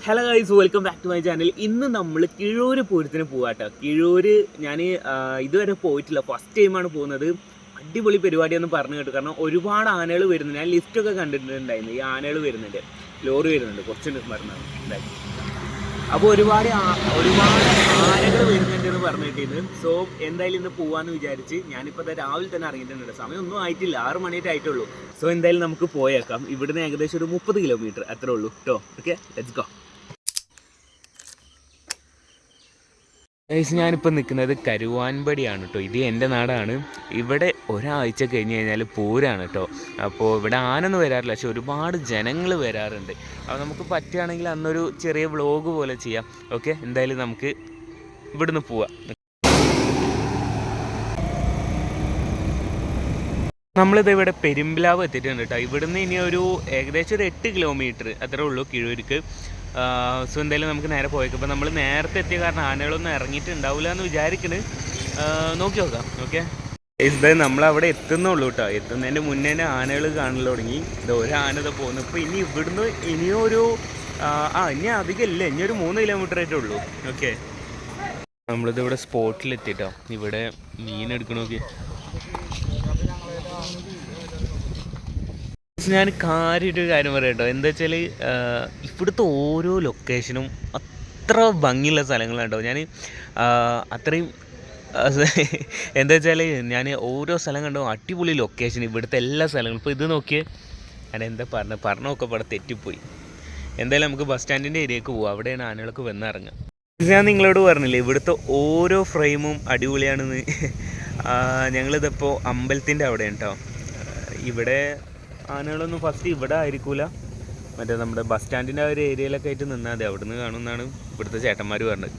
Hello guys, welcome back to my channel. ഇന്ന് നമ്മൾ കിഴൂര് പൂരത്തിന് പോകാട്ടോ. കിഴൂര് ഞാൻ ഇതുവരെ പോയിട്ടില്ല, ഫസ്റ്റ് ടൈമാണ് പോകുന്നത്. അടിപൊളി പരിപാടിയെന്ന് പറഞ്ഞു കേട്ടു. കാരണം ഒരുപാട് ആനകൾ വരുന്നുണ്ട്. ഞാൻ ലിസ്റ്റൊക്കെ കണ്ടിട്ടുണ്ടായിരുന്നു. ഈ ആനകൾ വരുന്നുണ്ട്, ലോറി വരുന്നുണ്ട്, കുറച്ചുണ്ട് മറന്നാണ് ഉണ്ടായി. അപ്പോൾ ഒരുപാട് ആനകൾ വരുന്നുണ്ടെന്ന് പറഞ്ഞിട്ടുണ്ട്. സോ എന്തായാലും ഇന്ന് പോകാമെന്ന് വിചാരിച്ച് ഞാനിപ്പോൾ രാവിലെ തന്നെ ഇറങ്ങിയിട്ടുണ്ട്. സമയമൊന്നും ആയിട്ടില്ല, 6 മണിയായിട്ട് ആയിട്ടുള്ളൂ. സോ എന്തായാലും നമുക്ക് പോയേക്കാം. ഇവിടുന്ന് ഏകദേശം ഒരു 30 കിലോമീറ്റർ അത്രേ ഉള്ളൂ കേട്ടോ. Okay, let's go. ഞാനിപ്പോൾ നിൽക്കുന്നത് കരുവാൻപടിയാണ് കേട്ടോ. ഇത് എൻ്റെ നാടാണ്. ഇവിടെ ഒരാഴ്ച കഴിഞ്ഞ് കഴിഞ്ഞാൽ പൂരമാണ് കേട്ടോ. അപ്പോൾ ഇവിടെ ആനൊന്നും വരാറില്ല, പക്ഷെ ഒരുപാട് ജനങ്ങൾ വരാറുണ്ട്. അപ്പോൾ നമുക്ക് പറ്റുകയാണെങ്കിൽ അന്നൊരു ചെറിയ വ്ളോഗ് പോലെ ചെയ്യാം. ഓക്കെ, എന്തായാലും നമുക്ക് ഇവിടുന്ന് പോവാം. നമ്മളിത് ഇവിടെ പെരുമ്പിലാവ് എത്തിയിട്ടുണ്ട് കേട്ടോ. ഇവിടുന്ന് ഇനി ഏകദേശം ഒരു 8 കിലോമീറ്റർ അത്രേ ഉള്ളൂ കിഴൂർക്ക്. സോ എന്തായാലും നമുക്ക് നേരെ പോയേക്കാം. അപ്പോൾ നമ്മൾ നേരത്തെ എത്തിയ കാരണം ആനകളൊന്നും ഇറങ്ങിയിട്ടുണ്ടാവില്ല എന്ന് വിചാരിക്കുന്നത്. നോക്കി നോക്കാം. ഓക്കെ, ഇത് നമ്മളവിടെ എത്തുന്നുള്ളൂ കേട്ടോ. എത്തുന്നതിൻ്റെ മുന്നേ തന്നെ ആനകൾ കാണൽ തുടങ്ങി. ഇത് ഒരു ആനത പോകുന്നു. ഇപ്പോൾ ഇനി ഇവിടുന്ന് ഇനി അധികം ഇല്ല, ഇനി ഒരു 3 കിലോമീറ്റർ ആയിട്ടേ ഉള്ളൂ. ഓക്കെ, നമ്മളിത് ഇവിടെ സ്പോട്ടിലെത്തിട്ടോ. ഇവിടെ മീൻ എടുക്കണമൊക്കെ ഞാൻ കാര്യമായിട്ടൊരു കാര്യം പറയാം കേട്ടോ. എന്താ വെച്ചാൽ ഇവിടുത്തെ ഓരോ ലൊക്കേഷനും അത്ര ഭംഗിയുള്ള സ്ഥലങ്ങളാണ് കേട്ടോ. ഞാൻ അത്രയും എന്താ വെച്ചാൽ ഞാൻ ഓരോ സ്ഥലം കണ്ടോ അടിപൊളി ലൊക്കേഷൻ, ഇവിടുത്തെ എല്ലാ സ്ഥലങ്ങളും. ഇപ്പോൾ ഇത് നോക്കിയേ, ഞാൻ എന്താ പറഞ്ഞൊക്കെ ഇവിടെ തെറ്റിപ്പോയി. എന്തായാലും നമുക്ക് ബസ് സ്റ്റാൻഡിൻ്റെ ഏരിയക്ക് പോവാം. അവിടെയാണ് ആനകളൊക്കെ വന്നിറങ്ങുക. ഞാൻ നിങ്ങളോട് പറഞ്ഞില്ലേ, ഇവിടുത്തെ ഓരോ ഫ്രെയിമും അടിപൊളിയാണെന്ന്. ഞങ്ങളിതിപ്പോൾ അമ്പലത്തിൻ്റെ അവിടെയാണ് കേട്ടോ. ഇവിടെ ആനകളൊന്നും ഫസ്റ്റ് ഇവിടെ ആയിരിക്കില്ല, മറ്റേ നമ്മുടെ ബസ് സ്റ്റാൻഡിൻ്റെ ആ ഒരു ഏരിയയിലൊക്കെ ആയിട്ട് നിന്നാൽ മതി. അവിടെ നിന്ന് കാണുമെന്നാണ് ഇവിടുത്തെ ചേട്ടന്മാർ പറഞ്ഞത്.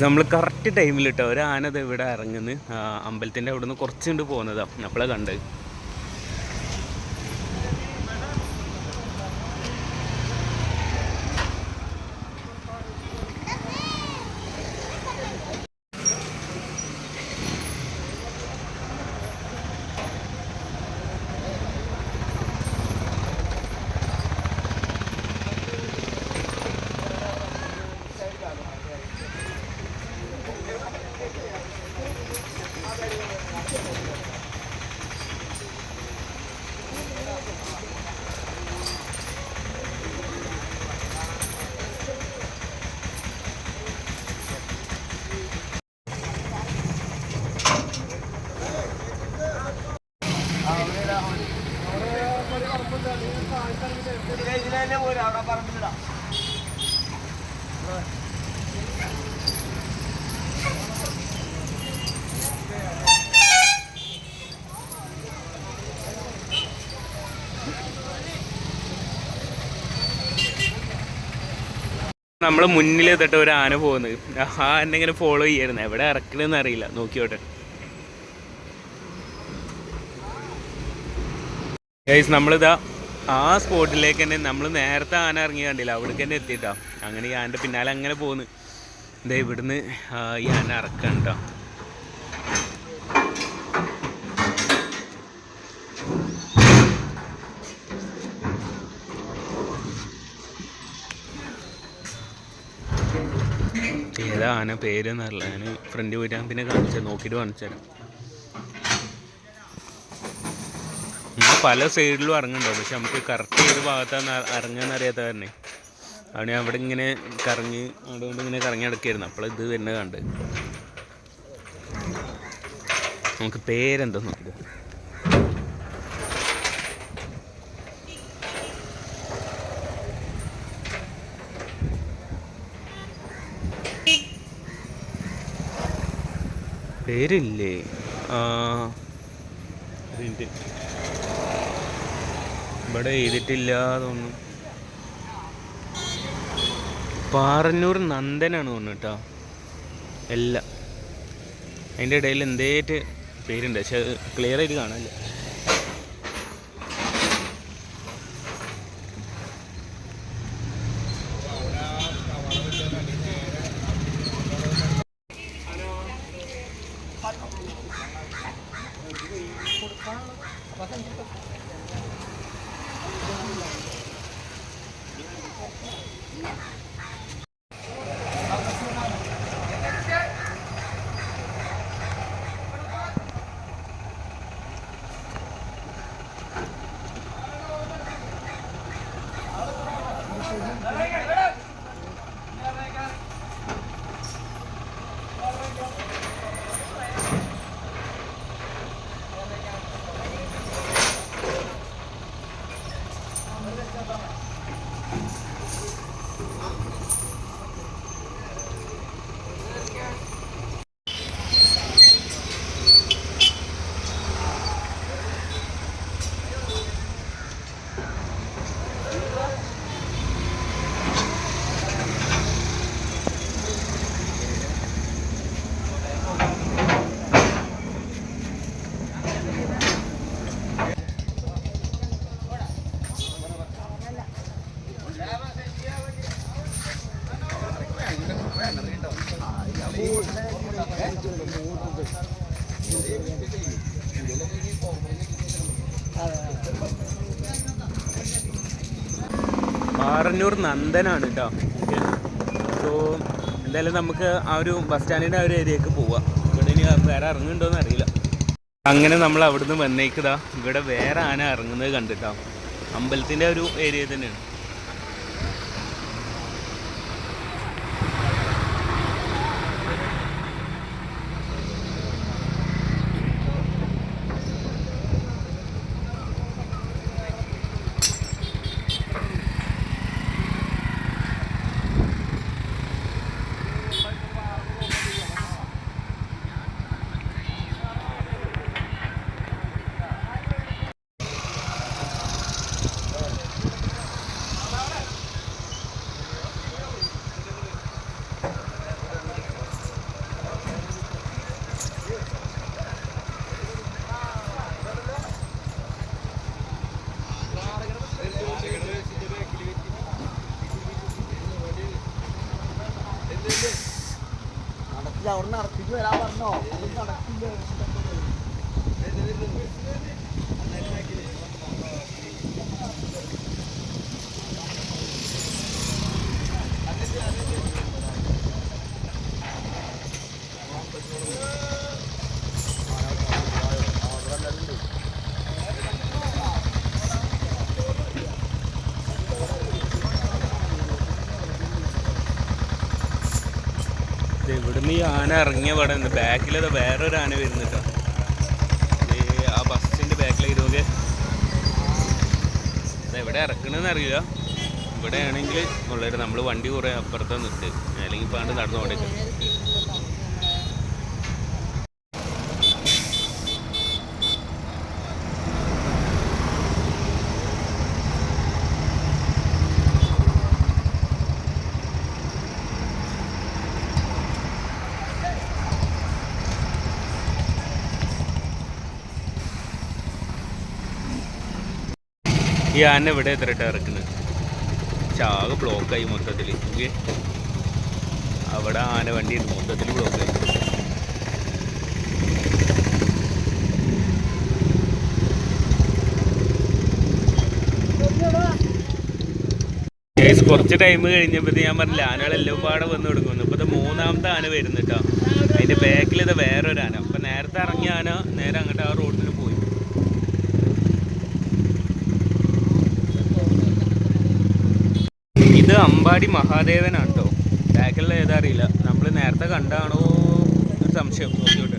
നമ്മൾ കറക്റ്റ് ടൈമിൽ കേട്ടോ ഒരു ആനത് ഇവിടെ ഇറങ്ങുന്നു. അമ്പലത്തിൻ്റെ അവിടെ നിന്ന് കുറച്ചുകൊണ്ട് പോകുന്നതാണ്, അപ്പോഴാണ് കണ്ടത്. നമ്മൾ മുന്നിൽ തൊട്ട് ഒരു ആന പോകുന്നത്, ആ എന്നെ ഇങ്ങനെ ഫോളോ ചെയ്യായിരുന്നു. എവിടെ ഇറക്കണമെന്ന് അറിയില്ല, നോക്കിയോട്ടെ. ഗൈസ്, നമ്മളിതാ ആ സ്പോട്ടിലേക്ക് തന്നെ നമ്മൾ നേരത്തെ ആന ഇറങ്ങി കണ്ടില്ല, അവിടേക്ക് തന്നെ എത്തിയിട്ടാ. അങ്ങനെ ഈ ആൻ്റെ പിന്നാലെ അങ്ങനെ പോകുന്നു. ഇതാ ഇവിടുന്ന് ഈ ആന ഇറക്കാൻ കേട്ടോ. ഏതാ ആന പേരെന്നറിയില്ല. ഞാൻ ഫ്രണ്ട് പോയിട്ട് ഞാൻ പിന്നെ നോക്കിയിട്ട് കാണിച്ചു തരാം. നമ്മൾ പല സൈഡിലും ഇറങ്ങുന്നുണ്ടോ, പക്ഷെ നമുക്ക് കറക്റ്റ് ഏത് ഭാഗത്താണ് ഇറങ്ങുകയെന്ന് അറിയാത്ത തന്നെ അവിടെ ഞാൻ അവിടെ ഇങ്ങനെ കറങ്ങി അതുകൊണ്ട് ഇങ്ങനെ കറങ്ങി നടക്കുകയായിരുന്നു. അപ്പോൾ ഇത് തന്നെ കണ്ട് നമുക്ക് പേരെന്തോ നോക്കിയത്. പേരില്ലേ, ഇവിടെ എഴുതിട്ടില്ല തോന്നുന്നു. പാറന്നൂർ നന്ദനാണ് തോന്നുന്നു കേട്ടോ. എല്ലാം അതിൻ്റെ ഇടയിൽ എന്തേറ്റ് പേരുണ്ട്, പക്ഷെ ക്ലിയർ ആയിട്ട് കാണാനില്ല. പാറന്നൂർ നന്ദനാണ് കേട്ടോ. സോ എന്തായാലും നമുക്ക് ആ ഒരു ബസ് സ്റ്റാൻഡിൻ്റെ ആ ഒരു ഏരിയക്ക് പോവാം. ഇവിടെ ഇനി വേറെ ഇറങ്ങുന്നുണ്ടോയെന്ന് അറിയില്ല. അങ്ങനെ നമ്മൾ അവിടുന്ന് വന്നേക്കതാ ഇവിടെ വേറെ ആന ഇറങ്ങുന്നത് കണ്ടിട്ടോ. അമ്പലത്തിൻ്റെ ഒരു ഏരിയ തന്നെയാണ്. ഇവിടുന്ന് ഈ ആന ഇറങ്ങിയ പടം ബാക്കിലത് വേറൊരു ആന വരുന്നുട്ടോ. ആ ബസ്സിൻ്റെ ബാക്കിലായിരുന്നു. എവിടെ ഇറക്കണമെന്ന് അറിയില്ല. ഇവിടെ ആണെങ്കിൽ ഉള്ളത് നമ്മൾ വണ്ടി കുറേ അപ്പുറത്ത് നിർത്തി, അല്ലെങ്കിൽ പാണ്ട് നടന്നു പോകേണ്ടത്. ഈ ആന ഇവിടെ എത്രട്ടാ ഇറക്കുന്നത്? ചാകെ ബ്ലോക്കായി മൊത്തത്തിൽ. അവിടെ ആന വണ്ടി മൊത്തത്തിൽ ബ്ലോക്കായി. കുറച്ച് ടൈം കഴിഞ്ഞപ്പോൾ ഞാൻ പറഞ്ഞില്ല ആനകളെല്ലാം പാടെ വന്ന് കൊടുക്കുന്നു. ഇപ്പോൾ ഇത് മൂന്നാമത്തെ ആന വരുന്നു കേട്ടോ. അതിൻ്റെ ബാക്കിൽ ഇത് വേറൊരു ആന. അപ്പം നേരത്തെ ഇറങ്ങിയ ആന നേരെ അങ്ങോട്ട് ആ റോഡിൽ പോയി. ഇത് അമ്പാടി മഹാദേവനാണ് കേട്ടോ. ബാക്കിലുള്ള ഏതാ അറിയില്ല. നമ്മൾ നേരത്തെ കണ്ടാണോ ഒരു സംശയം. നോക്കിയോട്ടെ.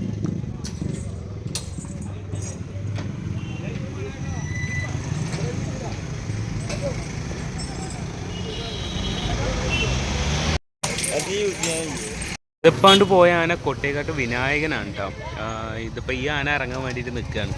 ഇതിപ്പാണ്ട് പോയ ആന കൊട്ടേക്കാട്ട് വിനായകനാണ് കേട്ടോ. ഇതിപ്പോൾ ഈ ആന ഇറങ്ങാൻ വേണ്ടിയിട്ട് നിൽക്കുകയാണ്.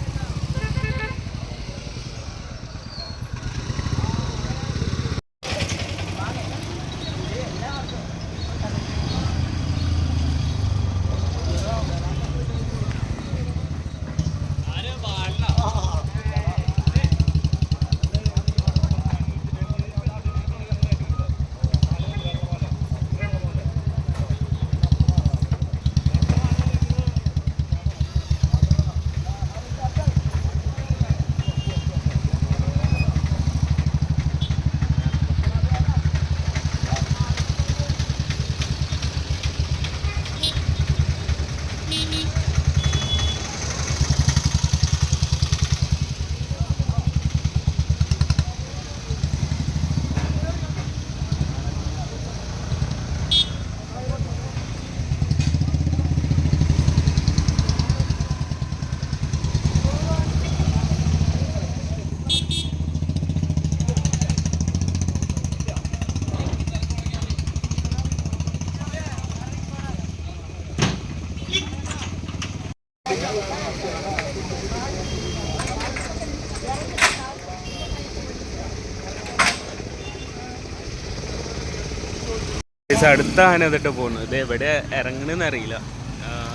അടുത്ത ആന അതിട്ട് പോകുന്നത് ഇത് എവിടെ ഇറങ്ങണമെന്ന് അറിയില്ല.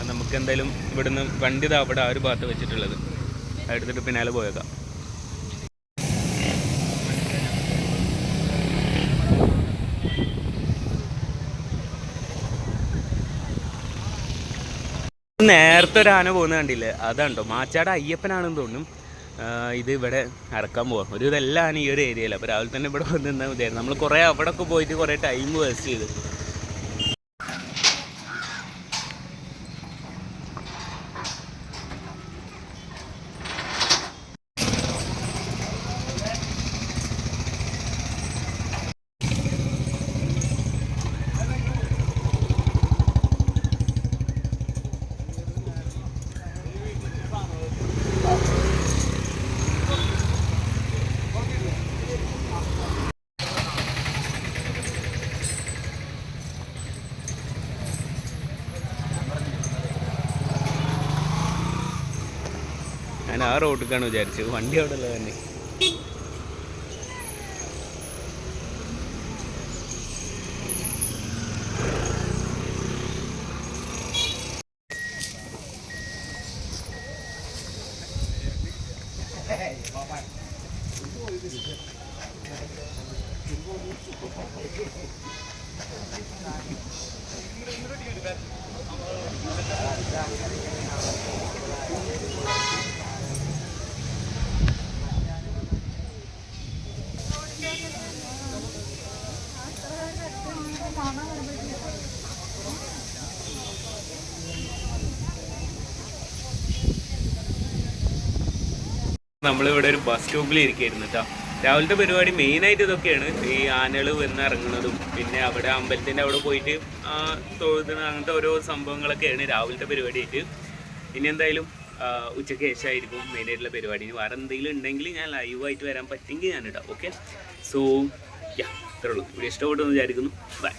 നമുക്ക് എന്തായാലും ഇവിടുന്ന് വണ്ടി ഇതാ അവിടെ ആ ഒരു ഭാഗത്ത് വെച്ചിട്ടുള്ളത്, എടുത്തിട്ട് പിന്നാലെ പോയേക്കാം. നേരത്തെ ഒരു ആന പോകുന്ന കണ്ടില്ലേ, അതാണ്ടോ മാച്ചാട് അയ്യപ്പനാണെന്ന് തോന്നും. ഇത് ഇവിടെ ഇറക്കാൻ പോവാം. ഒരു ഇതെല്ലാം ആന ഈ ഒരു ഏരിയയിൽ. അപ്പോൾ രാവിലെ തന്നെ ഇവിടെ വന്ന് നിന്നാൽ മതിയായിരുന്നു. നമ്മൾ കുറേ അവിടെ ഒക്കെ പോയിട്ട് കുറേ ടൈം വേസ്റ്റ് ചെയ്ത്. ഞാൻ ആ റോഡിലേക്കാണ് വിചാരിച്ചത്, വണ്ടി അവിടെ ഉള്ളത് തന്നെ. നമ്മളിവിടെ ഒരു ബസ് സ്റ്റോപ്പിൽ ഇരിക്കുകയായിരുന്നു കേട്ടോ. രാവിലത്തെ പരിപാടി മെയിനായിട്ട് ഇതൊക്കെയാണ്, ഈ ആനകൾ വന്ന് ഇറങ്ങുന്നതും പിന്നെ അവിടെ അമ്പലത്തിൻ്റെ അവിടെ പോയിട്ട് തൊഴുതുന്ന അങ്ങനത്തെ ഓരോ സംഭവങ്ങളൊക്കെയാണ് രാവിലത്തെ പരിപാടിയായിട്ട്. ഇനി എന്തായാലും ഉച്ചയ്ക്ക് ശേഷമായിരിക്കും മെയിനായിട്ടുള്ള പരിപാടി. ഇനി വേറെ എന്തെങ്കിലും ഉണ്ടെങ്കിൽ ഞാൻ ലൈവായിട്ട് വരാൻ പറ്റുമെങ്കിൽ ഞാൻ ഇടാം. ഓക്കെ, സോ യാ, ഇത്രേ ഉള്ളൂ. വീഡിയോ ഇഷ്ടപ്പെട്ടെന്ന് വിചാരിക്കുന്നു. ബൈ.